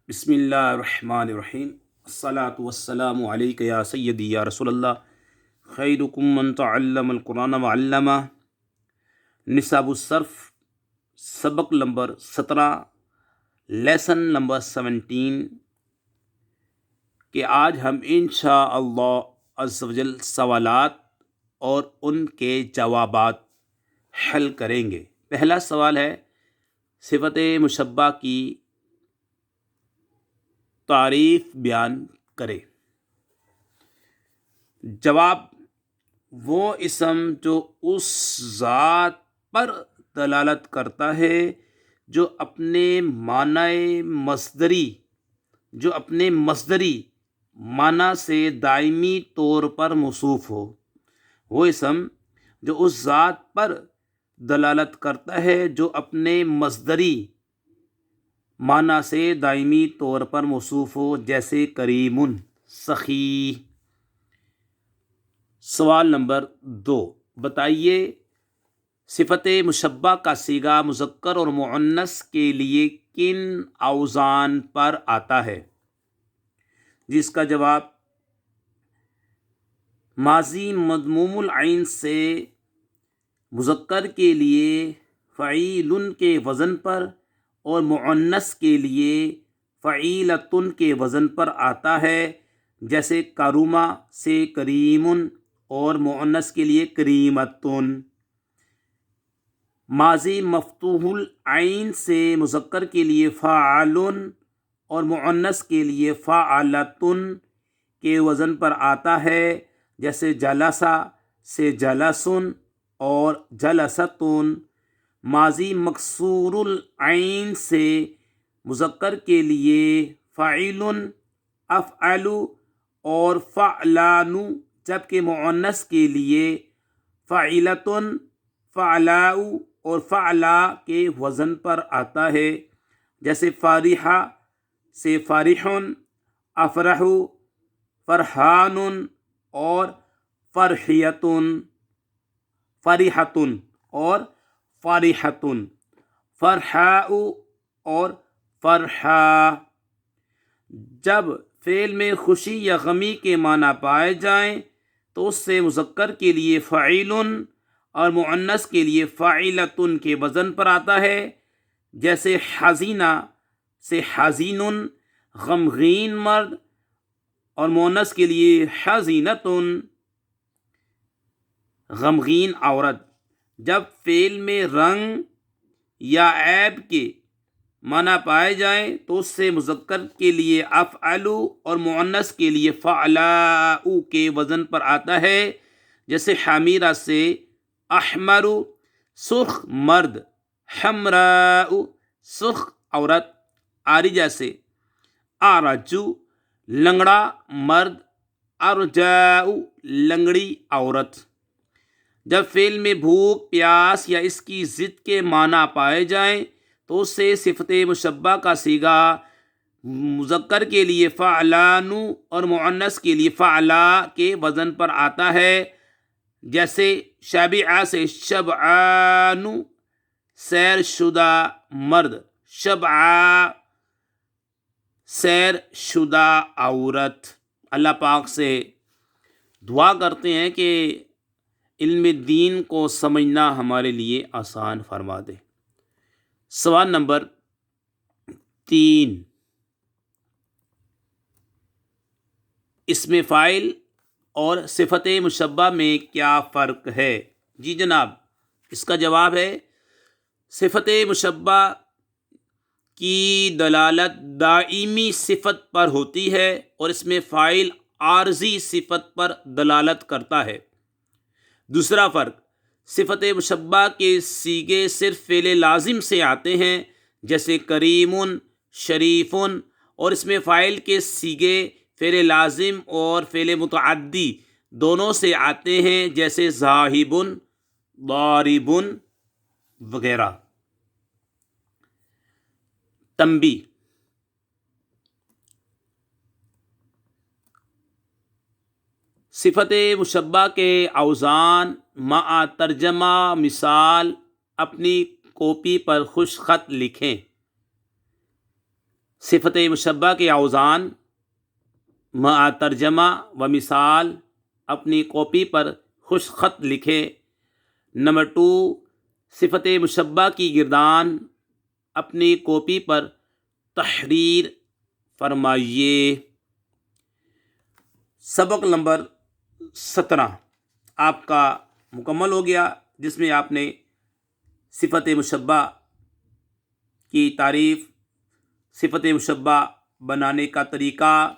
بسم اللہ الرحمن الرحیم الصلاۃ والسلام علیک یا سیدی یا رسول اللہ خیرکم من تعلم القرآن وعلمہ۔ نصاب الصرف سبق نمبر 17 لیسن نمبر 17 کہ آج ہم انشاءاللہ عز و جل سوالات اور ان کے جوابات حل کریں گے۔ پہلا سوال ہے صفت مشبہ کی تعریف بیان کرے۔ جواب: وہ اسم جو اس ذات پر دلالت کرتا ہے جو اپنے مصدری معنی سے دائمی طور پر موصوف ہو۔ وہ اسم جو اس ذات پر دلالت کرتا ہے جو اپنے مصدری معنی سے دائمی طور پر موصوف ہو، جیسے کریم، سخی۔ سوال نمبر 2، بتائیے صفت مشبہ کا صیغہ مذکر اور مؤنث کے لیے کن اوزان پر آتا ہے؟ جس کا جواب: ماضی مضموم العین سے مذکر کے لیے فعیل کے وزن پر اور مؤنث کے لیے فعیلۃ کے وزن پر آتا ہے، جیسے کرما سے کریم اور مؤنث کے لیے کریمۃ۔ ماضی مفتوح العین سے مذکر کے لیے فاعل اور مؤنث کے لیے فاعلۃ کے وزن پر آتا ہے، جیسے جلسہ سے جلس اور جلست۔ ماضی مکسور العین سے مذکر کے لیے فاعل، افعل اور فعلان، جبکہ مؤنث کے لیے فاعلۃ، فعلاء اور فعلا کے وزن پر آتا ہے، جیسے فارح سے فارح، افرح، فرحان اور فرحیۃ، فرحۃ اور فرحۃ، فرحاء اور فرحا۔ جب فعل میں خوشی یا غمی کے معنی پائے جائیں تو اس سے مذکر کے لیے فاعل اور مؤنث کے لیے فاعلۃ کے وزن پر آتا ہے، جیسے حزینہ سے حزین، غمگین مرد، اور مؤنث کے لیے حزینۃ، غمگین عورت۔ جب فعل میں رنگ یا عیب کے معنی پائے جائیں تو اس سے مذکر کے لیے افعل اور مؤنث کے لیے فعلاء کے وزن پر آتا ہے، جیسے حمیرہ سے احمر، سرخ مرد، حمراء، سرخ عورت۔ عارجہ سے اعرج، لنگڑا مرد، ارجاء، لنگڑی عورت۔ جب فعل میں بھوک، پیاس یا اس کی ضد کے معنی پائے جائیں تو اس سے صفت مشبہ کا صیغہ مذکر کے لیے فعلان اور مؤنث کے لیے فعلا کے وزن پر آتا ہے، جیسے شبع سے شبعان، سیر شدہ مرد، شبعہ، سیر شدہ عورت۔ اللہ پاک سے دعا کرتے ہیں کہ علم دین کو سمجھنا ہمارے لیے آسان فرما دے۔ سوال نمبر 3، اسم فاعل اور صفت مشبہ میں کیا فرق ہے؟ جی جناب، اس کا جواب ہے صفت مشبہ کی دلالت دائمی صفت پر ہوتی ہے اور اس میں فاعل عارضی صفت پر دلالت کرتا ہے۔ دوسرا فرق، صفت مشبہ کے صیغے صرف فعل لازم سے آتے ہیں، جیسے کریم، شریف، اور اس میں فاعل کے صیغے فعل لازم اور فعل متعدی دونوں سے آتے ہیں، جیسے ذاہب، ضارب وغیرہ۔ تنبیہ: صفت مشبہ کے اوزان مع ترجمہ مثال اپنی کاپی پر خوش خط لکھیں۔ صفت مشبہ کے اوزان مع ترجمہ و مثال اپنی کاپی پر خوش خط لکھے۔ نمبر 2، صفت مشبہ کی گردان اپنی کاپی پر تحریر فرمائیے۔ سبق نمبر 17 آپ کا مکمل ہو گیا، جس میں آپ نے صفت مشبہ کی تعریف، صفت مشبہ بنانے کا طریقہ،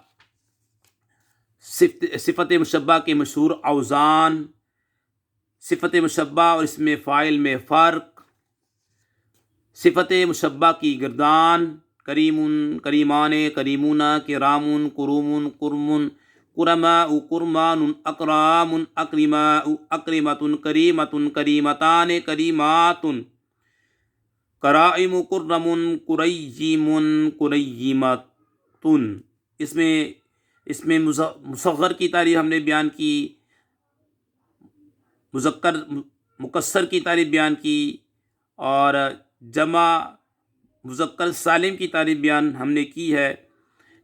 صفت مشبہ کے مشہور اوزان، صفت مشبہ اور اسم فاعل میں فرق، صفت مشبہ کی گردان، کریم، کریمان، کریمون، کرام، کروم، کرم، کرماء، کرمان، اکرام، اکرماء، اکرمۃ، کریمۃ، کریمتان، کریمات، کرائم، کرم، کریم، کریمۃ۔ اس میں مصغر کی تعریف ہم نے بیان کی، مذکر مکسر کی تعریف بیان کی، اور جمع مذکر سالم کی تعریف بیان ہم نے کی ہے۔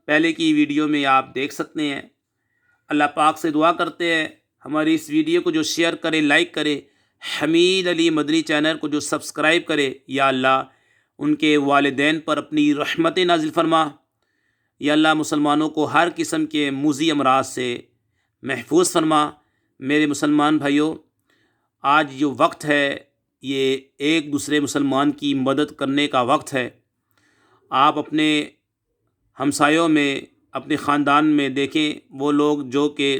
پہلے کی ویڈیو میں آپ دیکھ سکتے ہیں۔ اللہ پاک سے دعا کرتے ہیں ہماری اس ویڈیو کو جو شیئر کرے، لائک کرے، حمید علی مدنی چینل کو جو سبسکرائب کرے، یا اللہ ان کے والدین پر اپنی رحمت نازل فرما۔ یا اللہ مسلمانوں کو ہر قسم کے موذی امراض سے محفوظ فرما۔ میرے مسلمان بھائیوں، آج جو وقت ہے یہ ایک دوسرے مسلمان کی مدد کرنے کا وقت ہے۔ آپ اپنے ہمسایوں میں، اپنے خاندان میں دیکھیں، وہ لوگ جو کہ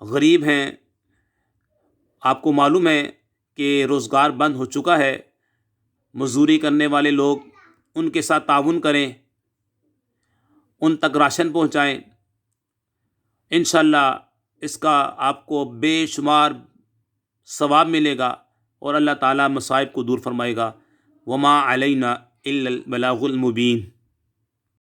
غریب ہیں، آپ کو معلوم ہے کہ روزگار بند ہو چکا ہے، مزدوری کرنے والے لوگ، ان کے ساتھ تعاون کریں، ان تک راشن پہنچائیں۔ انشاءاللہ اس کا آپ کو بے شمار ثواب ملے گا، اور اللہ تعالیٰ مصائب کو دور فرمائے گا۔ وما علینا الا البلاغ المبین۔